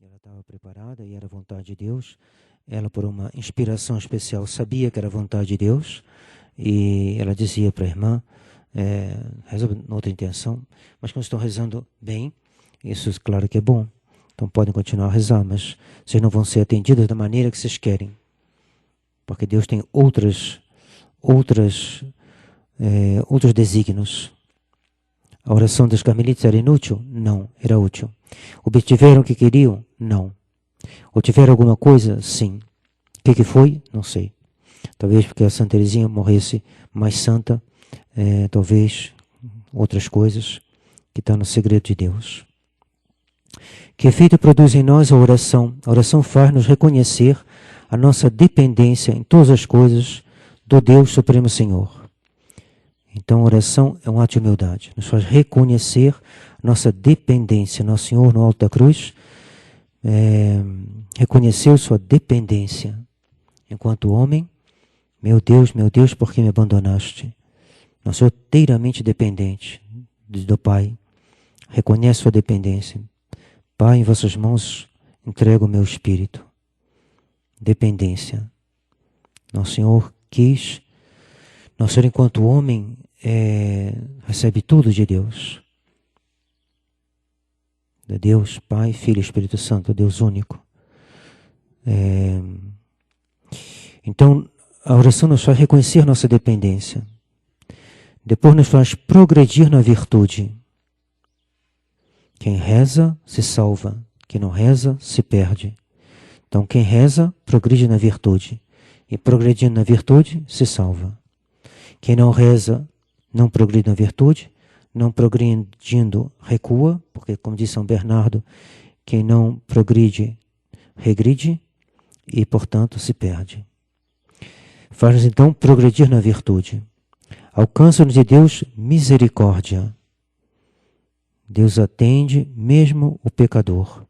Ela estava preparada e era a vontade de Deus. Ela, por uma inspiração especial, sabia que era a vontade de Deus. E ela dizia para a irmã, reza noutra intenção, mas quando estão rezando bem, isso claro que é bom. Então podem continuar a rezar, mas vocês não vão ser atendidas da maneira que vocês querem. Porque Deus tem outros desígnios. A oração dos carmelitas era inútil? Não, era útil. Obtiveram o que queriam? Não. Obtiveram alguma coisa? Sim. O que foi? Não sei. Talvez porque a Santa Teresinha morresse mais santa, talvez outras coisas que estão no segredo de Deus. Que efeito produz em nós a oração? A oração faz-nos reconhecer a nossa dependência em todas as coisas do Deus Supremo Senhor. Então a oração é um ato de humildade. Nos faz reconhecer nossa dependência. Nosso Senhor no alto da cruz reconheceu sua dependência. Enquanto homem, meu Deus, por que me abandonaste? Nós somos inteiramente dependentes do Pai. Reconhece sua dependência. Pai, em vossas mãos entrego o meu espírito. Dependência. Nosso Senhor quis. Nosso Senhor, enquanto homem, recebe tudo de Deus. De Deus, Pai, Filho e Espírito Santo, Deus único. Então, a oração nos faz reconhecer nossa dependência. Depois nos faz progredir na virtude. Quem reza, se salva. Quem não reza, se perde. Então, quem reza, progride na virtude. E progredindo na virtude, se salva. Quem não reza, não progride na virtude. Não progredindo, recua. Porque, como diz São Bernardo, quem não progride, regride. E, portanto, se perde. Faz-nos, então, progredir na virtude. Alcança-nos de Deus misericórdia. Deus atende mesmo o pecador.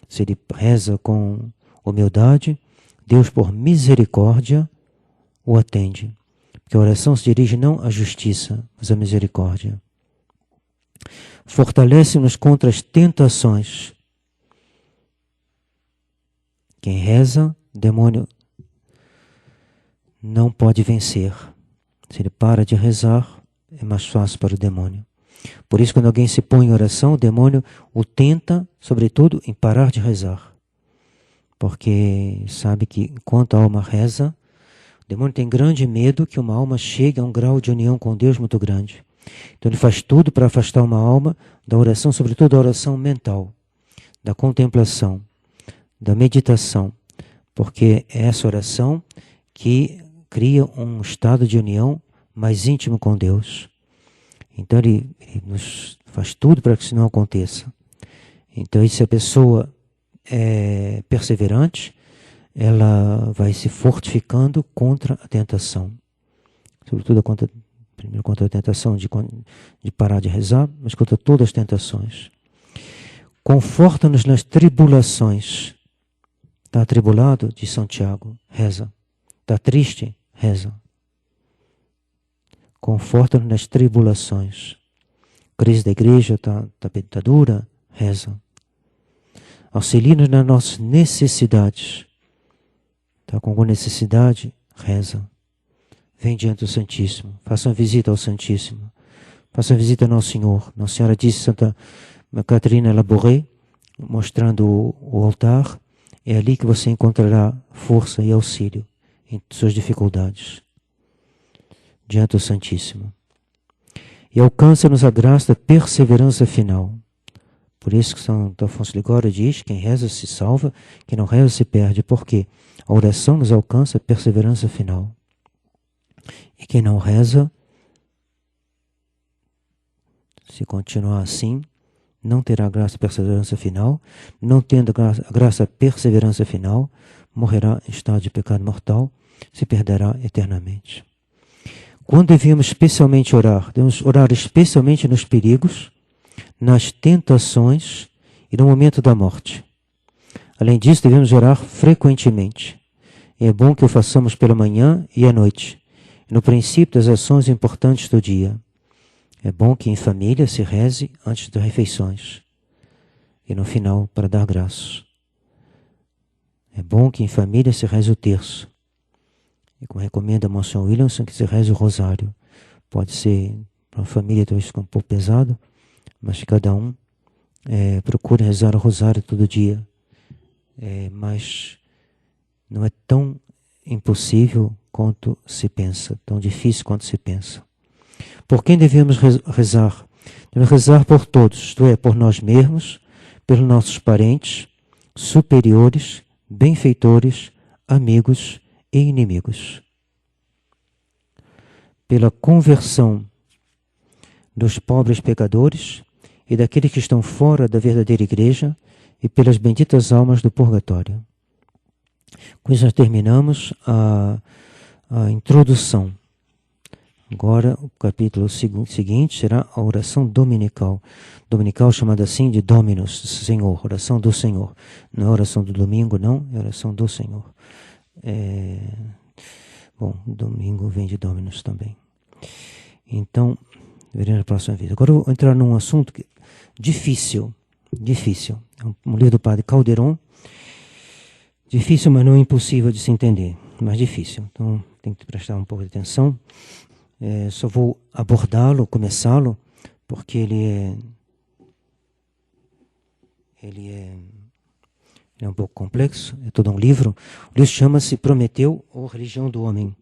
Se ele reza com humildade, Deus, por misericórdia, o atende. Porque a oração se dirige não à justiça, mas à misericórdia. Fortalece-nos contra as tentações. Quem reza, o demônio não pode vencer. Se ele para de rezar, é mais fácil para o demônio. Por isso, quando alguém se põe em oração, o demônio o tenta, sobretudo, em parar de rezar. Porque sabe que enquanto a alma reza, o demônio tem grande medo que uma alma chegue a um grau de união com Deus muito grande. Então ele faz tudo para afastar uma alma da oração, sobretudo da oração mental, da contemplação, da meditação. Porque é essa oração que cria um estado de união mais íntimo com Deus. Então ele nos faz tudo para que isso não aconteça. Então, se a pessoa é perseverante, ela vai se fortificando contra a tentação. Sobretudo primeiro contra a tentação de parar de rezar, mas contra todas as tentações. Conforta-nos nas tribulações. Está atribulado? Diz São Tiago, reza. Está triste? Reza. Conforta-nos nas tribulações. Crise da igreja está dura? Reza. Auxilia-nos nas nossas necessidades. Está com alguma necessidade? Reza. Vem diante do Santíssimo. Faça uma visita ao Santíssimo. Faça uma visita ao Nosso Senhor. Nossa Senhora disse, Santa Catarina Labouré, mostrando o altar, é ali que você encontrará força e auxílio em suas dificuldades. Diante do Santíssimo. E alcança-nos a graça da perseverança final. Por isso que Santo Afonso de Ligório diz, quem reza se salva, quem não reza se perde. Por quê? A oração nos alcança a perseverança final. E quem não reza, se continuar assim, não terá graça da perseverança final. Não tendo a graça da perseverança final, morrerá em estado de pecado mortal, se perderá eternamente. Quando devíamos especialmente orar? Devemos orar especialmente nos perigos, nas tentações e no momento da morte. Além disso, devemos orar frequentemente. E é bom que o façamos pela manhã e à noite, no princípio das ações importantes do dia. É bom que em família se reze antes das refeições e no final para dar graças. É bom que em família se reze o terço. E como recomenda a Monsenhor Williamson, que se reze o rosário. Pode ser, para a família talvez fique um pouco pesado, mas que cada um procure rezar o rosário todo dia. Mas não é tão impossível quanto se pensa, tão difícil quanto se pensa. Por quem devemos rezar? Devemos rezar por todos, isto é, por nós mesmos, pelos nossos parentes, superiores, benfeitores, amigos e inimigos. Pela conversão dos pobres pecadores e daqueles que estão fora da verdadeira igreja e pelas benditas almas do purgatório. Com isso nós terminamos a introdução. Agora o capítulo seguinte será a oração dominical. Dominical chamada assim de Dominus, Senhor, oração do Senhor. Não é oração do domingo, não, é oração do Senhor. Bom, domingo vem de Dominus também. Então, veremos na próxima vez. Agora eu vou entrar num assunto difícil. É um livro do padre Calderon. Difícil, mas não impossível de se entender. Mas difícil. Então, tem que prestar um pouco de atenção. Só vou abordá-lo, começá-lo, porque ele é um pouco complexo, é todo um livro. O livro chama-se Prometeu ou Religião do Homem.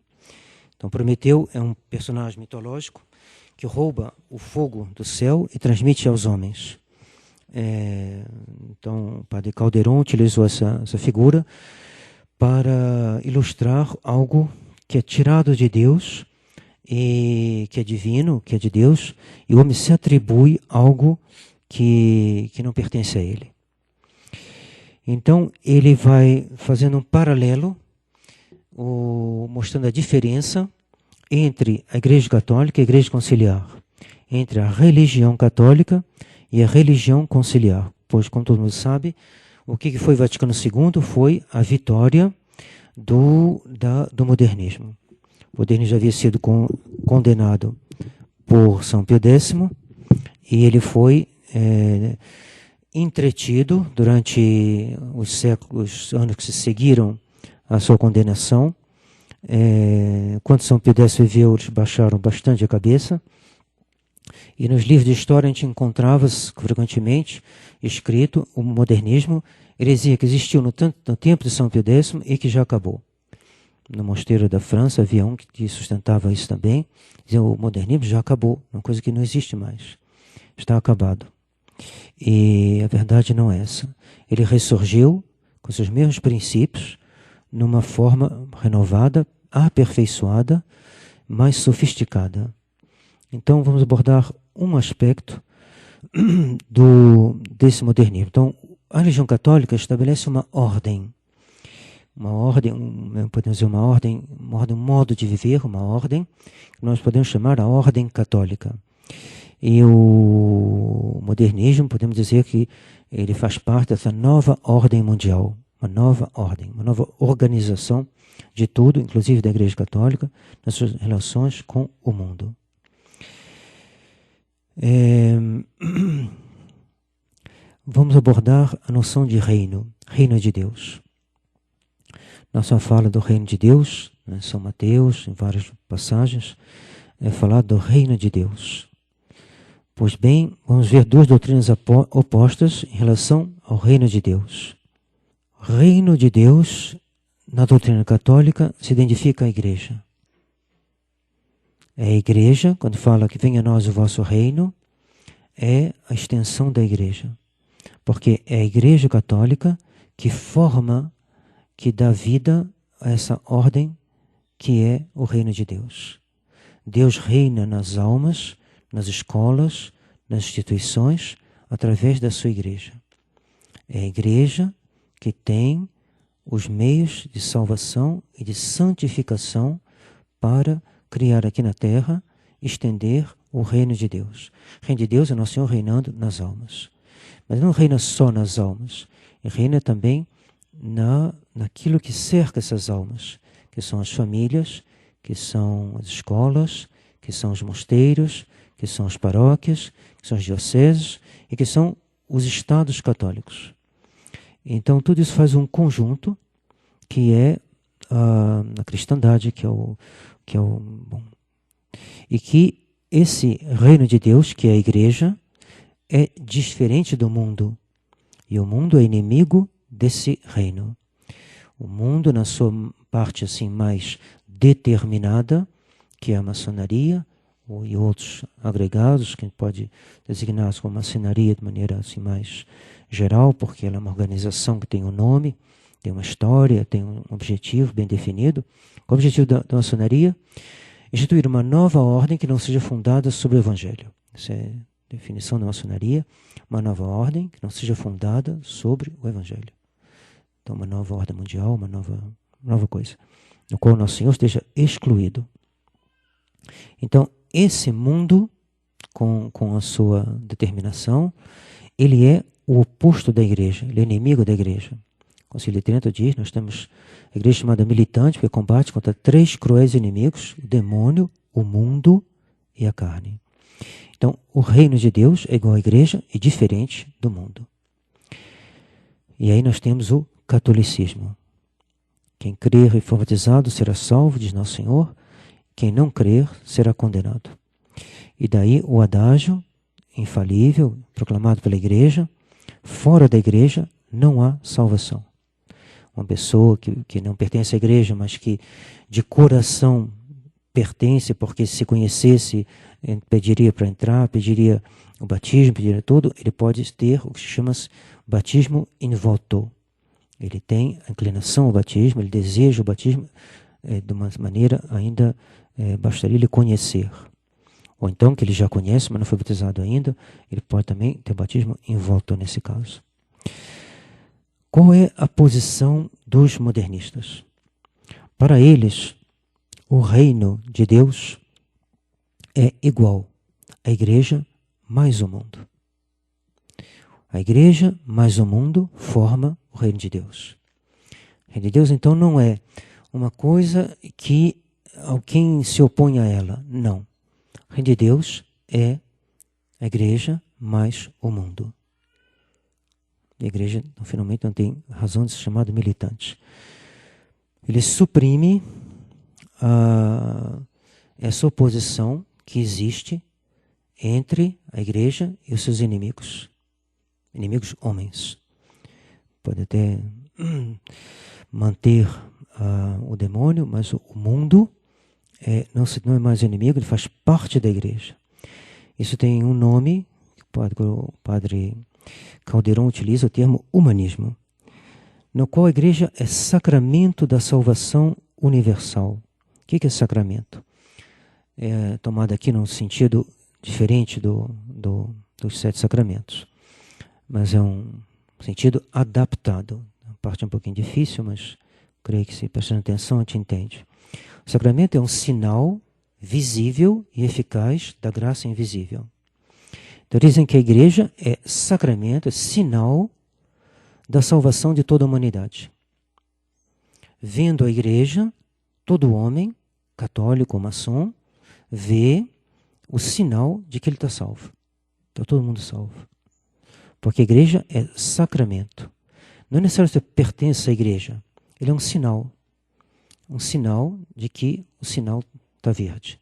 Então, Prometeu é um personagem mitológico que rouba o fogo do céu e transmite aos homens. Então, o padre Calderon utilizou essa figura para ilustrar algo que é tirado de Deus, e que é divino, que é de Deus, e o homem se atribui algo que não pertence a ele. Então, ele vai fazendo um paralelo, mostrando a diferença entre a Igreja Católica e a Igreja Conciliar, entre a religião católica e a religião conciliar. Pois, como todo mundo sabe, o que foi Vaticano II foi a vitória do modernismo. O modernismo já havia sido condenado por São Pio X e ele foi entretido durante os anos que se seguiram a sua condenação. Quando São Pio X viveu, eles baixaram bastante a cabeça. E nos livros de história a gente encontrava frequentemente escrito o modernismo, heresia que existiu no tempo de São Pio X e que já acabou. No mosteiro da França havia um que sustentava isso também. Dizia, o modernismo já acabou, uma coisa que não existe mais. Está acabado. E a verdade não é essa. Ele ressurgiu com seus mesmos princípios, numa forma renovada, aperfeiçoada, mais sofisticada. Então vamos abordar um aspecto desse modernismo. Então, a religião católica estabelece uma ordem, podemos dizer um modo de viver, uma ordem que nós podemos chamar a ordem católica. E o modernismo, podemos dizer que ele faz parte dessa nova ordem mundial, uma nova ordem, uma nova organização de tudo, inclusive da Igreja Católica, nas suas relações com o mundo. Vamos abordar a noção de reino de Deus. Nossa fala do reino de Deus, em São Mateus, em várias passagens, é falar do reino de Deus. Pois bem, vamos ver duas doutrinas opostas em relação ao reino de Deus. Reino de Deus, na doutrina católica, se identifica a igreja. É a igreja, quando fala que venha a nós o vosso reino, é a extensão da igreja. Porque é a igreja católica que forma, que dá vida a essa ordem que é o reino de Deus. Deus reina nas almas, nas escolas, nas instituições, através da sua igreja. É a igreja que tem os meios de salvação e de santificação para criar aqui na terra, estender o reino de Deus. O reino de Deus é Nosso Senhor reinando nas almas. Mas não reina só nas almas, ele reina também naquilo que cerca essas almas, que são as famílias, que são as escolas, que são os mosteiros, que são as paróquias, que são as dioceses e que são os estados católicos. Então tudo isso faz um conjunto que é a cristandade, que é o bom. E que esse reino de Deus, que é a igreja, é diferente do mundo. E o mundo é inimigo desse reino. O mundo, na sua parte assim mais determinada, que é a maçonaria, e outros agregados, que a gente pode designar como maçonaria de maneira assim mais geral, porque ela é uma organização que tem um nome, tem uma história, tem um objetivo bem definido. Qual é o objetivo da maçonaria? Instituir uma nova ordem que não seja fundada sobre o Evangelho. Essa é a definição da maçonaria. Uma nova ordem que não seja fundada sobre o Evangelho. Então, uma nova ordem mundial, uma nova coisa, no qual o nosso Senhor esteja excluído. Então, esse mundo, com a sua determinação, ele é o oposto da igreja, ele é inimigo da igreja. O Concílio de Trento diz, nós temos a igreja chamada militante, que combate contra 3 cruéis inimigos, o demônio, o mundo e a carne. Então, o reino de Deus é igual à igreja e diferente do mundo. E aí nós temos o catolicismo. Quem crer e for batizado será salvo, diz Nosso Senhor. Quem não crer será condenado. E daí o adágio infalível, proclamado pela igreja: fora da igreja não há salvação. Uma pessoa que não pertence à igreja, mas que de coração pertence, porque se conhecesse, pediria para entrar, pediria o batismo, pediria tudo, ele pode ter o que se chama batismo in voto. Ele tem a inclinação ao batismo, ele deseja o batismo de uma maneira ainda, bastaria ele conhecer. Ou então, que ele já conhece, mas não foi batizado ainda, ele pode também ter batismo in voto nesse caso. Qual é a posição dos modernistas? Para eles, o reino de Deus é igual à igreja mais o mundo. A igreja mais o mundo forma o reino de Deus. O reino de Deus, então, não é uma coisa que alguém se opõe a ela. Não. O reino de Deus é a igreja mais o mundo. A igreja, finalmente, não tem razão de ser chamada militante. Ele suprime essa oposição que existe entre a igreja e os seus inimigos. Inimigos homens. Pode até manter o demônio, mas o mundo não é mais inimigo, ele faz parte da igreja. Isso tem um nome, o padre Calderon utiliza o termo humanismo, no qual a igreja é sacramento da salvação universal. O que é sacramento? É tomado aqui num sentido diferente dos 7 sacramentos, mas é um sentido adaptado. A parte é um pouquinho difícil, mas creio que se prestando atenção a gente entende. O sacramento é um sinal visível e eficaz da graça invisível. Então dizem que a igreja é sacramento, é sinal da salvação de toda a humanidade. Vendo a igreja, todo homem, católico ou maçom, vê o sinal de que ele está salvo. Está todo mundo salvo. Porque a igreja é sacramento. Não é necessário que você pertença à igreja. Ele é um sinal. Um sinal de que o sinal está verde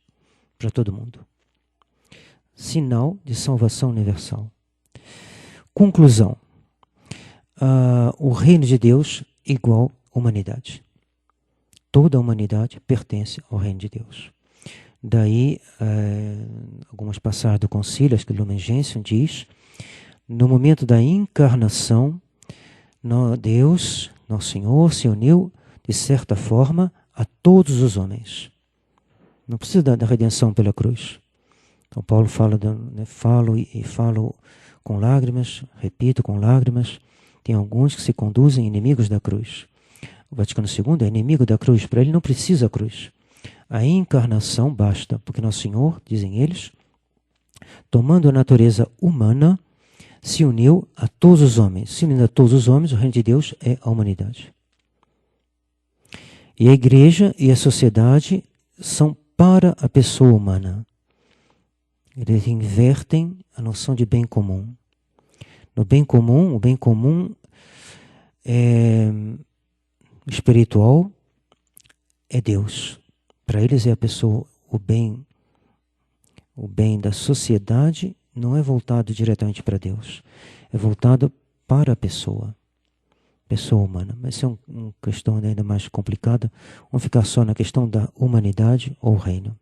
para todo mundo. Sinal de salvação universal. Conclusão. O reino de Deus igual à humanidade. Toda a humanidade pertence ao reino de Deus. Daí, algumas passagens do concílio, acho que Lumen Gentium diz, no momento da encarnação, Deus, nosso Senhor, se uniu, de certa forma, a todos os homens. Não precisa da redenção pela cruz. Então Paulo fala, falo com lágrimas, repito com lágrimas. Tem alguns que se conduzem inimigos da cruz. O Vaticano II é inimigo da cruz, para ele não precisa a cruz. A encarnação basta, porque Nosso Senhor, dizem eles, tomando a natureza humana, se uniu a todos os homens. Se unindo a todos os homens, o reino de Deus é a humanidade. E a igreja e a sociedade são para a pessoa humana. Eles invertem a noção de bem comum. No bem comum, o bem comum espiritual é Deus. Para eles é a pessoa, o bem da sociedade não é voltado diretamente para Deus. É voltado para a pessoa humana. Mas isso é uma questão ainda mais complicada. Vamos ficar só na questão da humanidade ou reino.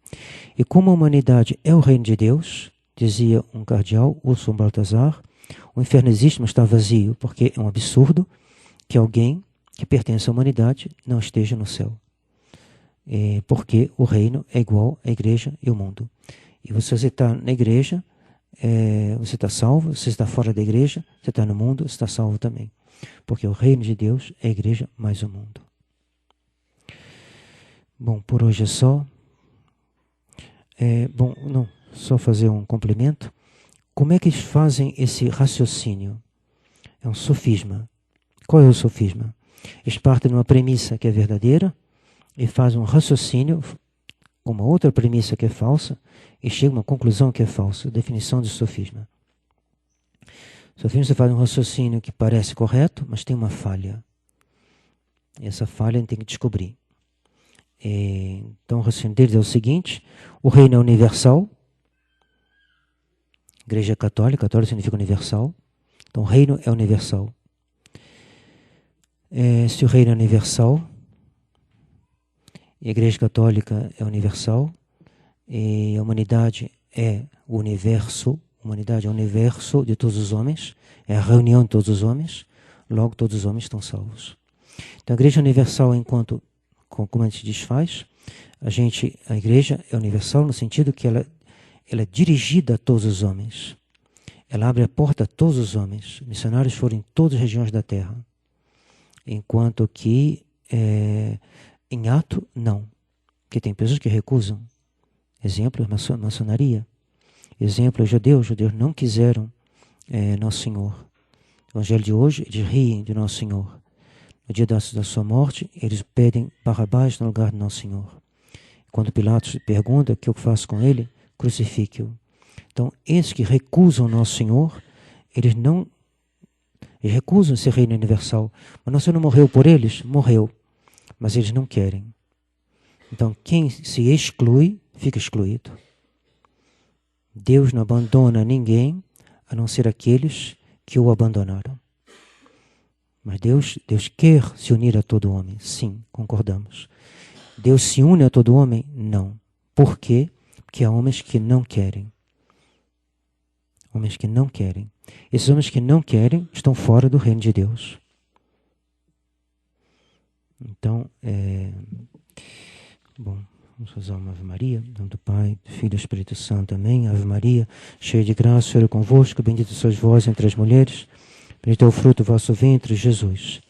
E como a humanidade é o reino de Deus, dizia um cardeal, Urso Baltazar, o inferno existe, mas está vazio, porque é um absurdo que alguém que pertence à humanidade não esteja no céu. Porque o reino é igual à igreja e o mundo. E você está na igreja, você está salvo. Se você está fora da igreja, você está no mundo, você está salvo também. Porque o reino de Deus é a igreja mais o mundo. Bom, por hoje é só. Só fazer um complemento. Como é que eles fazem esse raciocínio? É um sofisma. Qual é o sofisma? Eles partem de uma premissa que é verdadeira e fazem um raciocínio com uma outra premissa que é falsa e chegam a uma conclusão que é falsa. Definição de sofisma. Sofisma, você faz um raciocínio que parece correto, mas tem uma falha. E essa falha a gente tem que descobrir. Então o raciocínio deles é o seguinte: o reino é universal. Igreja católica significa universal. Então o reino é universal. Se o reino é universal, a Igreja Católica é universal, e a humanidade é o universo. A humanidade é o universo de todos os homens, é a reunião de todos os homens, logo todos os homens estão salvos. Então a Igreja Universal, enquanto, como a gente desfaz, a Igreja é universal no sentido que ela é dirigida a todos os homens. Ela abre a porta a todos os homens. Missionários foram em todas as regiões da Terra. Enquanto que em ato, não. Porque tem pessoas que recusam. Exemplo, maçonaria. Exemplo, judeus não quiseram Nosso Senhor. O Evangelho de hoje, eles riem de Nosso Senhor. No dia da sua morte, eles pedem Barrabás no lugar de Nosso Senhor. Quando Pilatos pergunta o que eu faço com ele, crucifique-o. Então, esses que recusam Nosso Senhor, eles recusam esse reino universal. Mas Nosso Senhor não morreu por eles? Morreu. Mas eles não querem. Então, quem se exclui, fica excluído. Deus não abandona ninguém, a não ser aqueles que o abandonaram. Mas Deus quer se unir a todo homem. Sim, concordamos. Deus se une a todo homem? Não. Por quê? Porque há homens que não querem. Homens que não querem. Esses homens que não querem estão fora do reino de Deus. Então, vamos fazer uma Ave Maria, em nome do Pai, do Filho e do Espírito Santo. Amém. Ave Maria, cheia de graça, o Senhor é convosco, bendita sois vós entre as mulheres, bendito é o fruto do vosso ventre, Jesus.